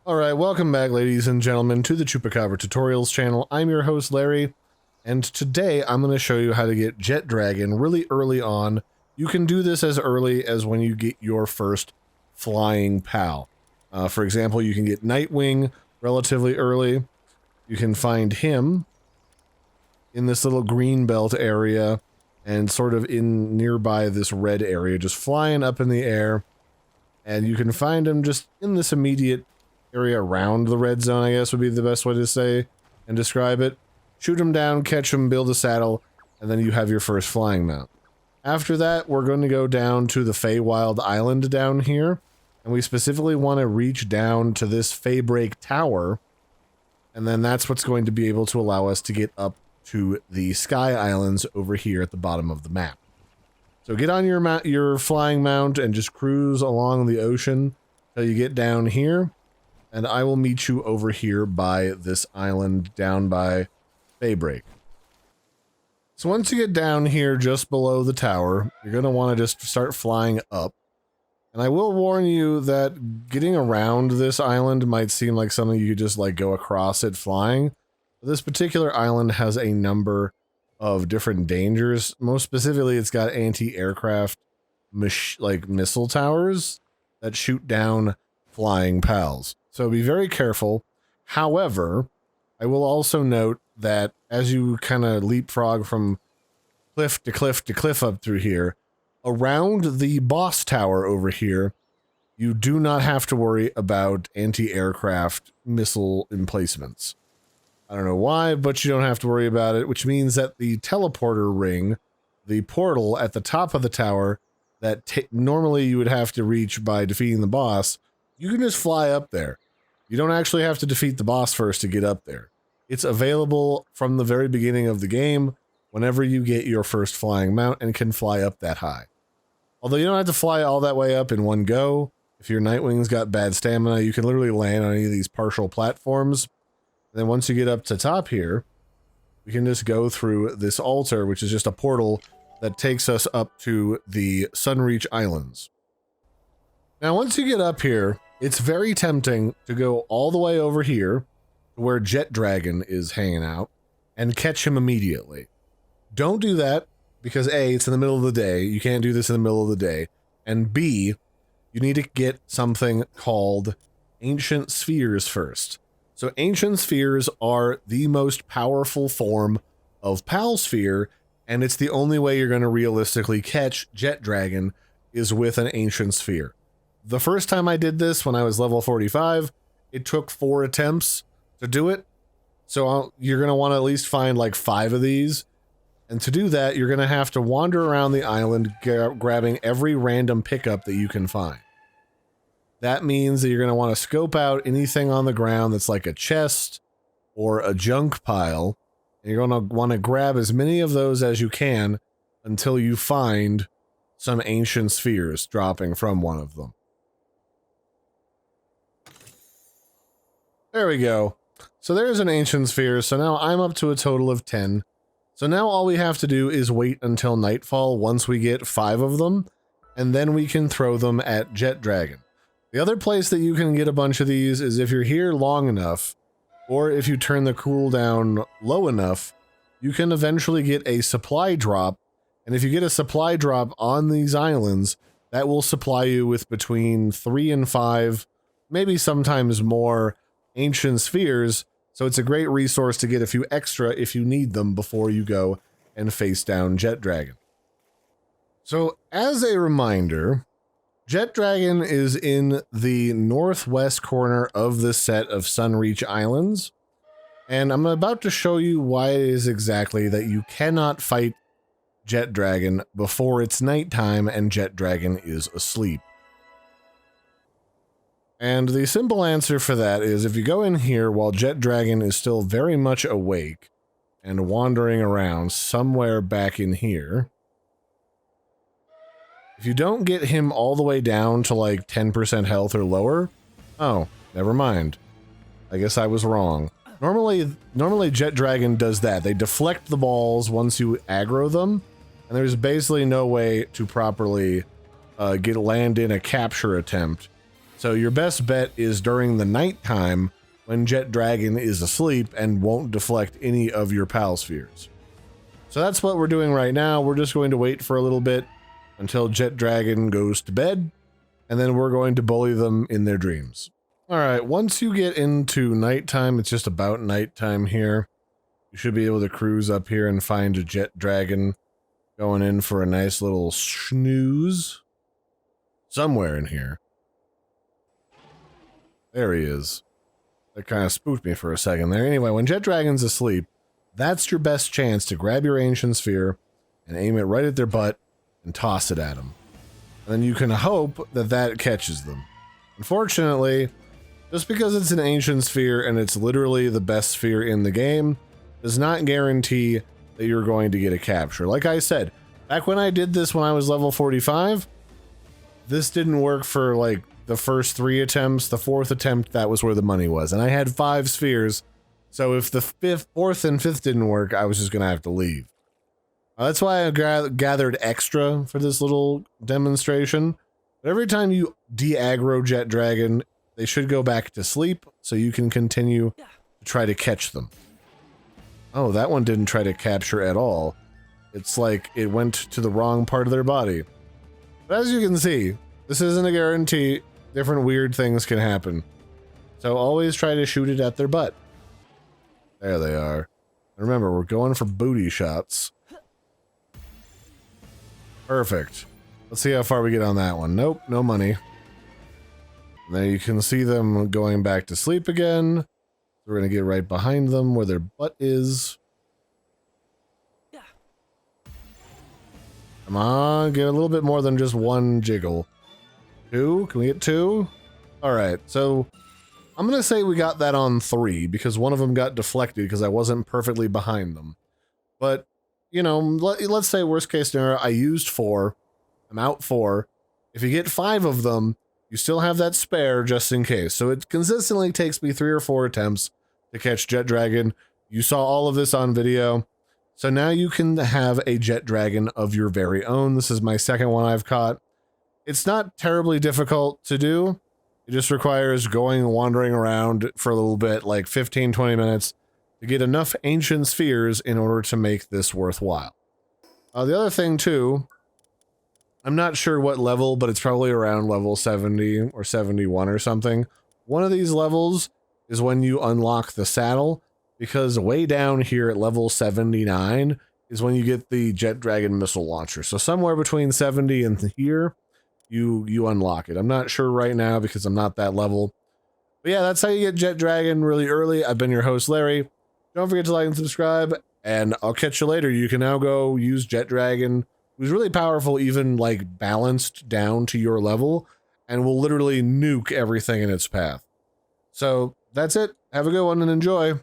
Alright, welcome back ladies and gentlemen to the Chupacabra Tutorials channel. I'm your host Larry, and today I'm going to show you how to get Jetragon really early on. You can do this as early as when you get your first flying pal. For example, you can get Nitewing relatively early. You can find him in this little green belt area and sort of in nearby this red area, just flying up in the air. And you can find him just in this immediate area around the red zone, I guess would be the best way to say and describe it. Shoot him down, catch him, build a saddle, and then you have your first flying mount. After that, we're going to go down to the Feybreak Island down here, and we specifically want to reach down to this Feybreak Tower, and then that's what's going to be able to allow us to get up to the Sky Islands over here at the bottom of the map. So get on your flying mount and just cruise along the ocean till you get down here. And I will meet you over here by this island down by Feybreak. So once you get down here just below the tower, you're going to want to just start flying up. And I will warn you that getting around this island might seem like something you could just like go across it flying. But this particular island has a number of different dangers. Most specifically, it's got anti-aircraft missile towers that shoot down flying pals. So be very careful. However, I will also note that as you kind of leapfrog from cliff to cliff to cliff up through here, around the boss tower over here, you do not have to worry about anti-aircraft missile emplacements. I don't know why, but you don't have to worry about it, which means that the teleporter ring, the portal at the top of the tower that normally you would have to reach by defeating the boss, you can just fly up there. You don't actually have to defeat the boss first to get up there. It's available from the very beginning of the game whenever you get your first flying mount and can fly up that high. Although you don't have to fly all that way up in one go. If your Nitewing's got bad stamina, you can literally land on any of these partial platforms. And then once you get up to top here, we can just go through this altar, which is just a portal that takes us up to the Sunreach Islands. Now once you get up here, it's very tempting to go all the way over here where Jetragon is hanging out and catch him immediately. Don't do that because A, it's in the middle of the day. You can't do this in the middle of the day. And B, you need to get something called Ancient Spheres first. So Ancient Spheres are the most powerful form of Pal Sphere, and it's the only way you're going to realistically catch Jetragon is with an Ancient Sphere. The first time I did this, when I was level 45, it took 4 attempts to do it. So you're going to want to at least find like 5 of these. And to do that, you're going to have to wander around the island, grabbing every random pickup that you can find. That means that you're going to want to scope out anything on the ground that's like a chest or a junk pile. And you're going to want to grab as many of those as you can until you find some ancient spheres dropping from one of them. There we go. So there's an ancient sphere. So now I'm up to a total of 10. So now all we have to do is wait until nightfall once we get 5 of them, and then we can throw them at Jetragon. The other place that you can get a bunch of these is if you're here long enough, or if you turn the cooldown low enough, you can eventually get a supply drop. And if you get a supply drop on these islands, that will supply you with between 3 and 5, maybe sometimes more, ancient spheres, so it's a great resource to get a few extra if you need them before you go and face down Jetragon. So as a reminder, Jetragon is in the northwest corner of the set of Sunreach Islands, and I'm about to show you why it is exactly that you cannot fight Jetragon before it's nighttime and Jetragon is asleep. And the simple answer for that is if you go in here while Jetragon is still very much awake and wandering around somewhere back in here, if you don't get him all the way down to like 10% health or lower, oh, never mind. I guess I was wrong. Normally Jetragon does that. They deflect the balls once you aggro them, and there's basically no way to properly land in a capture attempt. So your best bet is during the nighttime when Jetragon is asleep and won't deflect any of your pal spheres. So that's what we're doing right now. We're just going to wait for a little bit until Jetragon goes to bed, and then we're going to bully them in their dreams. All right, once you get into nighttime, it's just about nighttime here. You should be able to cruise up here and find a Jetragon going in for a nice little snooze. Somewhere in here. There he is. That kind of spooked me for a second there. Anyway, when Jetragon's asleep, that's your best chance to grab your Ancient Sphere and aim it right at their butt and toss it at them. And then you can hope that that catches them. Unfortunately, just because it's an Ancient Sphere and it's literally the best sphere in the game, does not guarantee that you're going to get a capture. Like I said, back when I did this when I was level 45, this didn't work for like the first 3 attempts. The 4th attempt, that was where the money was. And I had 5 spheres. So if the 4th and 5th didn't work, I was just going to have to leave. That's why I gathered extra for this little demonstration. But every time you de-aggro Jetragon, they should go back to sleep so you can continue to try to catch them. Oh, that one didn't try to capture at all. It's like it went to the wrong part of their body. But as you can see, this isn't a guarantee. Different weird things can happen. So always try to shoot it at their butt. There they are. Remember, we're going for booty shots. Perfect. Let's see how far we get on that one. Nope, no money. And then you can see them going back to sleep again. We're going to get right behind them where their butt is. Come on, get a little bit more than just 1 jiggle. 2? Can we get 2? Alright, so I'm going to say we got that on 3 because one of them got deflected because I wasn't perfectly behind them. But, you know, let's say worst case scenario, I used 4. I'm out 4. If you get 5 of them, you still have that spare just in case. So it consistently takes me 3 or 4 attempts to catch Jetragon. You saw all of this on video. So now you can have a Jetragon of your very own. This is my 2nd one I've caught. It's not terribly difficult to do. It just requires wandering around for a little bit, like 15-20 minutes, to get enough Ancient Spheres in order to make this worthwhile. The other thing too, I'm not sure what level, but it's probably around level 70 or 71 or something. One of these levels is when you unlock the saddle, because way down here at level 79 is when you get the Jetragon missile launcher. So somewhere between 70 and here, you unlock it. I'm not sure right now because I'm not that level. But yeah, that's how you get Jetragon really early. I've been your host, Larry. Don't forget to like and subscribe, and I'll catch you later. You can now go use Jetragon, who's really powerful, even like balanced down to your level, and will literally nuke everything in its path. So that's it. Have a good one and enjoy.